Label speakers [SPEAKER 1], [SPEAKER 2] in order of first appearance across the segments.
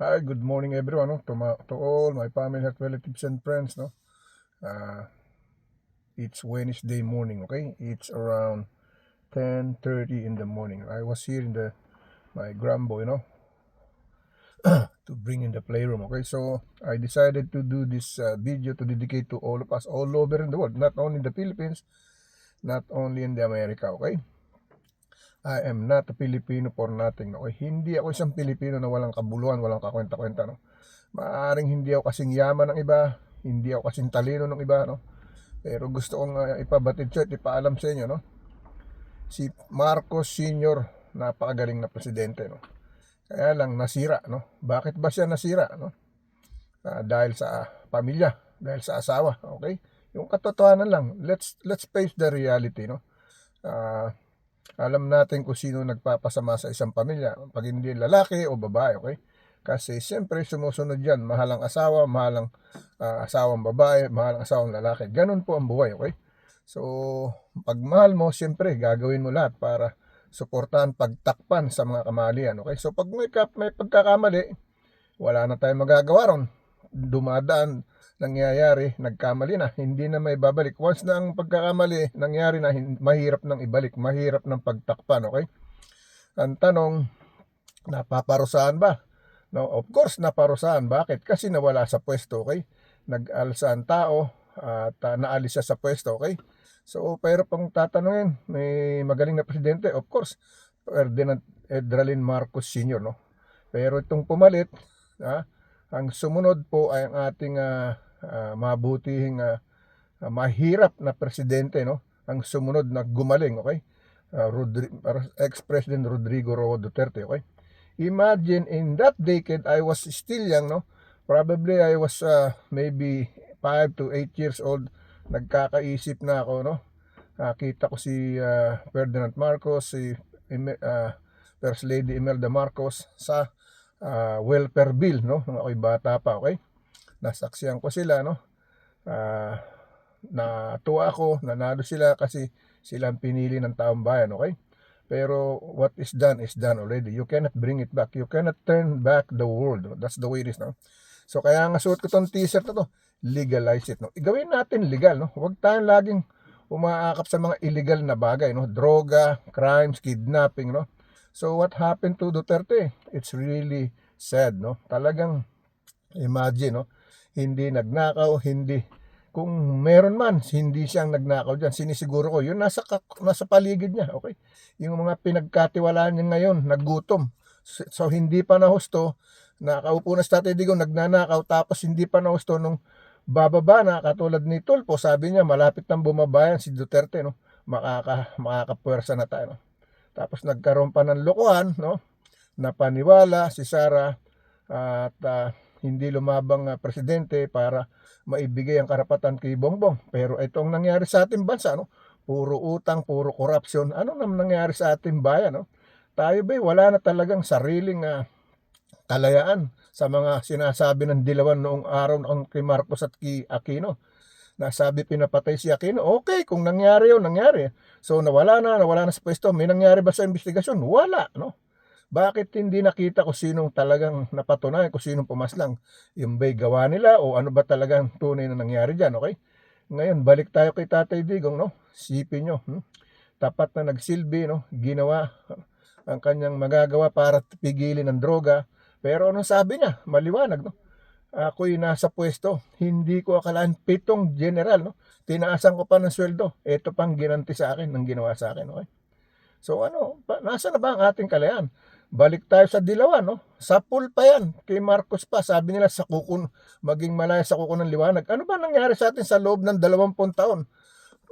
[SPEAKER 1] Hi, good morning everyone, no? To all my family, health relatives and friends, no? Uh, it's Wednesday morning, okay? It's around 10:30 in the morning. I was here in my grandboy, to bring in the playroom, okay? So I decided to do this video to dedicate to all of us all over in the world, not only in the Philippines, not only in the America, okay? I am not a Filipino for nothing, okay? Hindi ako isang Pilipino na walang kabuluhan, walang kakwenta-kwenta, no? Maaaring hindi ako kasing yaman ng iba, hindi ako kasing talino ng iba, no? Pero gusto kong ipabatid sa at ipaalam sa inyo, no? Si Marcos Sr., napakagaling na presidente, no? Kaya lang nasira, no? Bakit ba siya nasira, no? Dahil sa pamilya, dahil sa asawa, okay? Yung katotohanan lang, let's face the reality, no? Ah, alam natin kung sino nagpapasama sa isang pamilya, pag hindi lalaki o babae, okay? Kasi siyempre sumusunod yan, mahalang asawa, mahalang asawang babae, mahalang asawang lalaki. Ganun po ang buhay, okay? So, pag mahal mo, siyempre gagawin mo lahat para suportahan, pagtakpan sa mga kamalian, okay? So, pag may pagkakamali, wala na tayong magagawa ron. Dumadaan, nangyayari, nagkamali na, hindi na may babalik. Once na ang pagkakamali, nangyari na, mahirap nang ibalik, mahirap ng pagtakpan, okay? Ang tanong, napaparusahan ba? No, of course, naparusahan. Bakit? Kasi nawala sa pwesto, okay? Nag-alsa ang tao at naalis siya sa pwesto, okay? So, pero pang tatanungin, may magaling na presidente, of course, Ferdinand Edralin Marcos Sr., no? Pero itong pumalit, ah, ang sumunod po ay ang ating mabutihing mahirap na presidente, no? Ang sumunod na gumaling, okay? Ex-President Rodrigo Roa Duterte, okay? Imagine in that decade I was still young, no? Probably I was maybe 5 to 8 years old. Nagkakaisip na ako, no? Kita ko si Ferdinand Marcos, si First Lady Imelda Marcos sa welfare bill, no? Nung ako'y bata pa, okay? Nasaksiyan ko sila, no? Ah, natuwa ako, nanalo sila kasi sila ang pinili ng taong bayan, okay? Pero what is done already. You cannot bring it back. You cannot turn back the world. No? That's the way it is, no? So kaya nga suot ko tong t-shirt na to, legalize it, no? Igawin natin legal, no? Huwag tayong laging umaakap sa mga illegal na bagay, no? Droga, crimes, kidnapping, no? So what happened to Duterte? It's really sad, no? Talagang imagine, no? Hindi nagnakaw, hindi, kung meron man, hindi siyang nagnakaw dyan. Sinisiguro ko, yun nasa paligid niya, okay? Yung mga pinagkatiwalaan niya ngayon, naggutom. So hindi pa nahusto, nakaupo na sa Tatay Digong, nagnanakaw, tapos hindi pa nahusto nung bababa na, katulad ni Tulfo, sabi niya, malapit nang bumabayan si Duterte, no? Makakapwersa na tayo, no? Tapos nagkaroon pa ng lokohan, no? Napaniwala si Sara at hindi lumabang presidente para maibigay ang karapatan kay Bongbong. Pero ito ang nangyari sa ating bansa, no? Puro utang, puro korupsyon. Ano naman nangyari sa ating bayan, no? Tayo ba wala na talagang sariling kalayaan sa mga sinasabi ng dilawan noong araw ng kay Marcos at kay Aquino. Nasabi pinapatay si Aquino. Okay, kung nangyari yun, nangyari. So nawala na sa pwesto. May nangyari ba sa investigasyon? Wala, no? Bakit hindi nakita kung sinong talagang napatunayan, kung sinong pumaslang? Yung ba'y gawa nila o ano ba talagang tunay na nangyari dyan, okay? Ngayon, balik tayo kay Tatay Digong, no? Sipin nyo, tapat na nagsilbi, no? Ginawa ang kanyang magagawa para pigilin ang droga. Pero anong sabi niya? Maliwanag, no? Ako'y nasa pwesto, hindi ko akalaan 7 general, no? Tinaasan ko pa ng sweldo. Ito pang ginanti sa akin, ng ginawa sa akin, okay? So ano, nasa na ba ang ating kalayaan? Balik tayo sa Dilawan, no? Sa pool pa yan, kay Marcos pa, sabi nila sa kuko, maging malaya sa kuko ng liwanag. Ano ba nangyari sa atin sa loob ng 20 taon?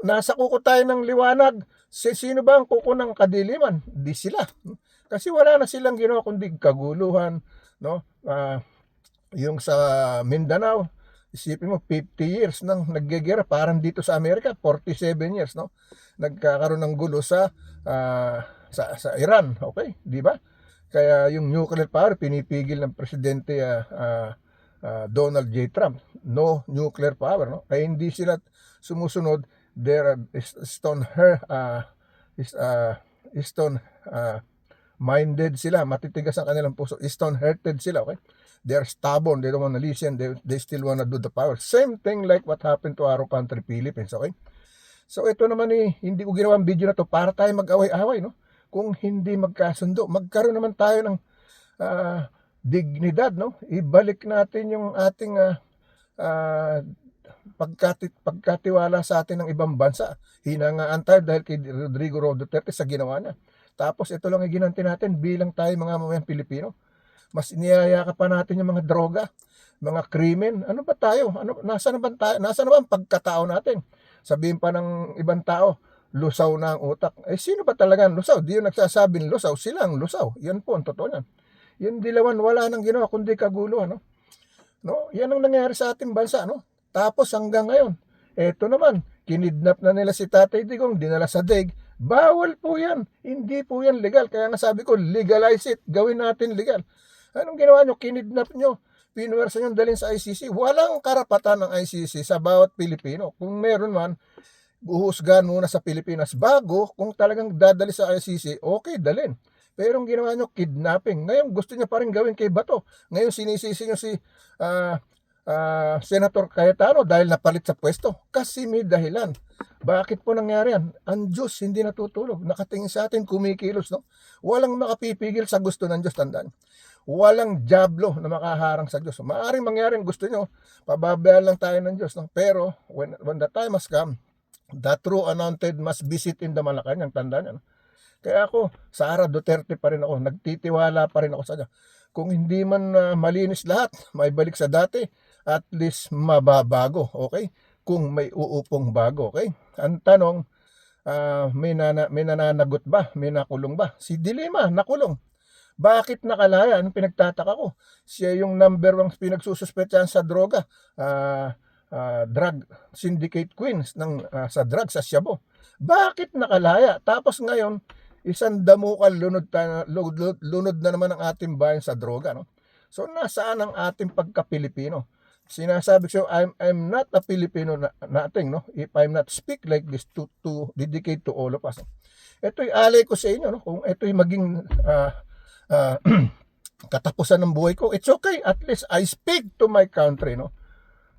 [SPEAKER 1] Nasa kuko tayo ng liwanag. Sino ba ang kuko ng kadiliman? Di sila. Kasi wala na silang ginawa kundi kaguluhan, no? Yung sa Mindanao, isipin mo 50 years nang naggegera, parang dito sa Amerika 47 years, no? Nagkakaroon ng gulo sa Iran, okay? Di ba? Kaya yung nuclear power pinipigil ng presidente Donald J. Trump. No nuclear power, no? Kaya hindi sila sumusunod. There is stone her is stone minded sila, matitigas ang kanilang puso, stone-hearted sila, okay? They're stubborn, they don't want to listen, they still want to do the power. Same thing like what happened to our country, Philippines, okay? So ito naman hindi ko ginawa ang video na to para tayo mag-away-away, no? Kung hindi magkasundo, magkaroon naman tayo ng dignidad, no? Ibalik natin yung ating pagkatiwala sa atin ng ibang bansa. Hinangaan tayo dahil kay Rodrigo Duterte sa ginawa niya. Tapos ito lang ang ginanti natin bilang tayo mga mamamayang Pilipino. Mas iniyayaka pa natin yung mga droga, mga krimen. Ano ba tayo? Nasaan na ba tayo? Nasaan na ba ang pagkatao natin? Sabihin pa ng ibang tao, lusaw na ang utak. Sino ba talaga ang lusaw? Di yung nagsasabing lusaw, sila ang lusaw. Yan po ang totoo yan. Yung dilawan, wala nang ginawa kundi kaguluhan, no? Yan ang nangyari sa ating bansa, no? Tapos hanggang ngayon, eto naman, kinidnap na nila si Tatay Digong, dinala sa DEG. Bawal po yan. Hindi po yan legal. Kaya nga sabi ko, legalize it. Gawin natin legal. Anong ginawa nyo? Kinidnap nyo. Pinuwersa nyo dalhin sa ICC. Walang karapatan ng ICC sa bawat Pilipino. Kung meron man, uhusgahan muna sa Pilipinas bago kung talagang dadali sa ICC, okay, dalhin. Pero ang ginawa nyo, kidnapping. Ngayon, gusto nyo pa rin gawin kay Bato. Ngayon, sinisisi nyo si Senator Cayetano dahil napalit sa pwesto. Kasi may dahilan. Bakit po nangyari yan? Ang Diyos hindi natutulog. Nakatingin sa atin, kumikilos, no? Walang makapipigil sa gusto ng Diyos, tandaan. Walang diablo na makaharang sa Diyos. Maaring mangyari ang gusto nyo, pababayaan lang tayo ng Diyos, no? Pero, when the time has come, the true anointed must visit in the Malacanang, tandaan yan, no? Kaya ako, Sara Duterte pa rin ako, nagtitiwala pa rin ako sa Diyos. Kung hindi man malinis lahat, may balik sa dati, at least mababago, okay? Kung may uupong bago, okay? Ang tanong, may nananagot ba? May nakulong ba? Si Dilima, nakulong. Bakit nakalaya? Anong pinagtataka ko? Siya yung number 1 pinagsususpetsahan sa droga, drug syndicate queens sa drugs sa Shabu. Bakit nakalaya? Tapos ngayon, isang damukal lunod na naman ang ating bayan sa droga, no? So nasaan ang ating pagka-Pilipino? Sinasabi ko, I'm not a Filipino nothing, no? If I'm not speak like this to dedicate to all of us. Ito'y alay ko sa inyo, no? Kung ito'y maging katapusan ng buhay ko, it's okay. At least I speak to my country, no?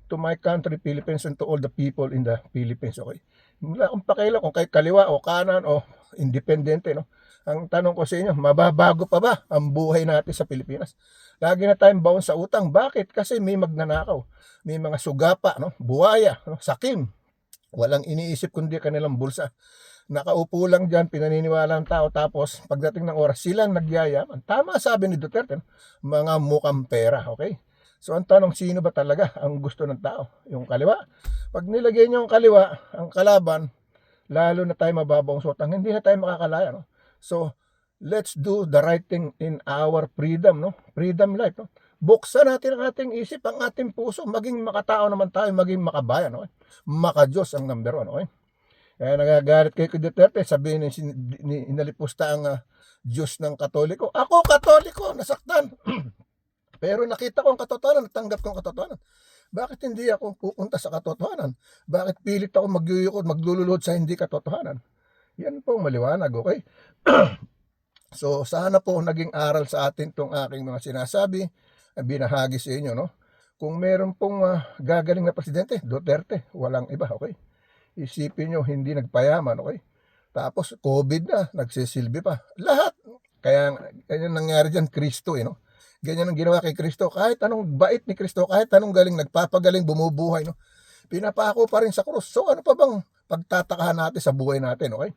[SPEAKER 1] To my country, Philippines, and to all the people in the Philippines, okay? Wala akong pakialam kung kay kaliwa o kanan o independente, no? Ang tanong ko sa inyo, mababago pa ba ang buhay natin sa Pilipinas? Lagi na tayong baon sa utang. Bakit? Kasi may magnanakaw, may mga sugapa, no? Buwaya, no? Sakim. Walang iniisip kundi kanilang bulsa. Nakaupo lang dyan, pinaniniwala ng tao, tapos pagdating ng oras, silang nagyayaman. Tama sabi ni Duterte, no? Mga mukhang pera, okay? So ang tanong, sino ba talaga ang gusto ng tao? Yung kaliwa? Pag nilagay nyo ang kaliwa, ang kalaban, lalo na tayo mababaong sutang, hindi na tayo makakalaya, no? So, let's do the right thing in our freedom, no? Freedom life, no? Buksan natin ang ating isip, ang ating puso, maging makatao naman tayo, maging makabayan, okay? Maka-Diyos ang number 1, okay? Kaya nagagalit kay Duterte, sabihin inalipusta ang Diyos ng Katoliko. Ako, Katoliko, nasaktan. Pero nakita ko ang katotohanan, natanggap ko ang katotohanan. Bakit hindi ako pupunta sa katotohanan? Bakit pilit ako magyuyukod, maglululod sa hindi katotohanan? Yan po maliwanag, okay? So, sana po naging aral sa atin itong aking mga sinasabi, binahagi sa inyo, no? Kung meron pong gagaling na presidente, Duterte, walang iba, okay? Isipin nyo, hindi nagpayaman, okay? Tapos, COVID na, nagsisilbi pa. Lahat. Kaya, ganyan nangyari dyan, Kristo, no? Ganyan ang ginawa kay Kristo. Kahit anong bait ni Kristo, kahit anong galing, nagpapagaling, bumubuhay, no? Pinapako pa rin sa krus. So, ano pa bang pagtatakahan natin sa buhay natin, okay?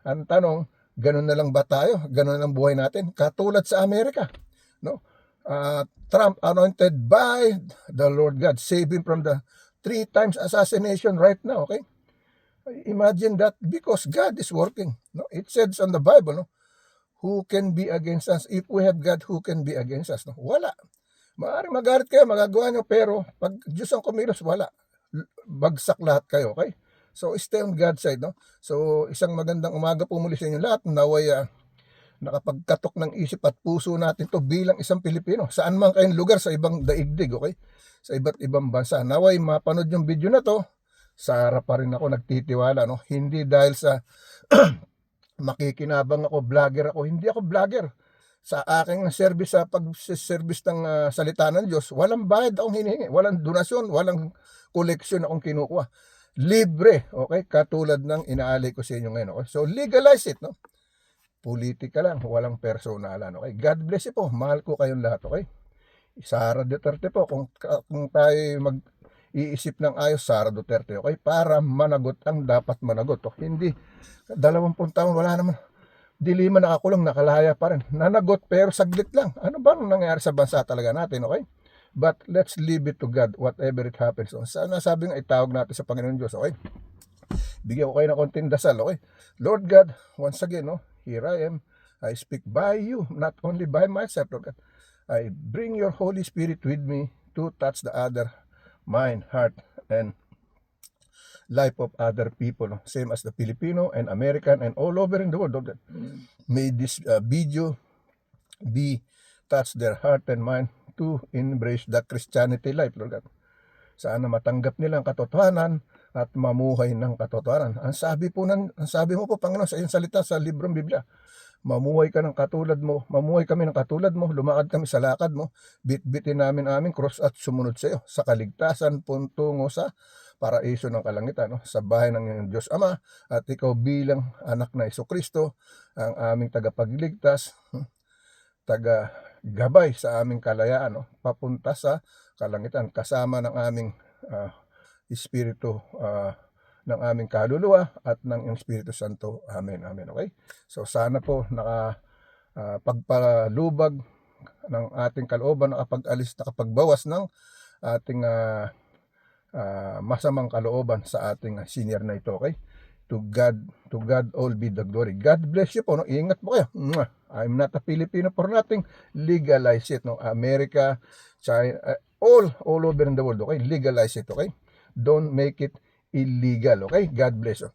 [SPEAKER 1] Ang tanong, ganun na lang ba tayo? Ganun na lang buhay natin? Katulad sa Amerika, no? Trump anointed by the Lord God, save him from the 3 times assassination right now, okay? Imagine that, because God is working, no? It says on the Bible, no? Who can be against us? If we have God, who can be against us? No? Wala. Maaaring magalit kayo, magagawa nyo, pero pag Diyos ang kumilos, wala. Bagsak lahat kayo, okay? So, stay on God's side, no? So, isang magandang umaga po muli sa inyo lahat. Naway nakapagkatok ng isip at puso natin to bilang isang Pilipino. Saan man kayong lugar sa ibang daigdig, okay? Sa iba't ibang bansa. Naway mapanood yung video na to, Sara pa rin ako nagtitiwala, no? Hindi dahil sa makikinabang ako, vlogger ako. Hindi ako vlogger. sa aking service sa pag-service ng salita ng Diyos, walang bayad akong hinihingi, walang donasyon, walang koleksyon akong kinukuha. Libre, okay? Katulad ng inaalay ko sa inyo ngayon, okay? So legalize it, no? Politika lang, walang personalan, okay? God bless you po. Mahal ko kayong lahat, okay? Sara Duterte po, kung tayo mag-iisip ng ayos, Sara Duterte, okay? Para managot ang dapat managot, okay? Hindi 20 taon, wala naman. Dilima nakakulong, nakalaya pa rin. Nanagot pero saglit lang. Ano ba ang nangyayari sa bansa talaga natin, okay? But let's leave it to God, whatever it happens. So, sana sabi nga, itawag natin sa Panginoon Diyos, okay? Bigyan ko kayo ng konting dasal, okay? Lord God, once again, no, here I am. I speak by you, not only by myself, Lord God. I bring your Holy Spirit with me to touch the other mind, heart, and life of other people, no? Same as the Filipino and American and all over in the world, Lord God. May this video be touch their heart and mind to embrace the Christianity life, Lord God. Sana matanggap nila ang katotohanan at mamuhay ng katotohanan. Ang sabi mo po, Panginoon, sa iyong salita sa librong Biblia, mamuhay ka ng katulad mo, mamuhay kami ng katulad mo, lumakad kami sa lakad mo, bitbitin namin aming cross at sumunod sa iyo, sa kaligtasan puntungo sa paraiso ng kalangitan, no? Sa bahay ng iyong Diyos Ama, at ikaw bilang anak na Jesucristo, ang aming tagapagligtas, taga-gabay sa aming kalayaan, no? Papunta sa kalangitan, kasama ng aming Espiritu ng aming kaluluwa at ng Espiritu Santo. Amen, amen, okay? So sana po pagpalubag ng ating kalooban, nakapagbawas ng ating masamang kalooban sa ating senior na ito, okay? To God all be the glory. God bless you po, no? Ingat po kayo. I'm not a Filipino for nothing. Legalize it, no? America, China, all over in the world, okay? Legalize it, okay? Don't make it illegal, okay? God bless you.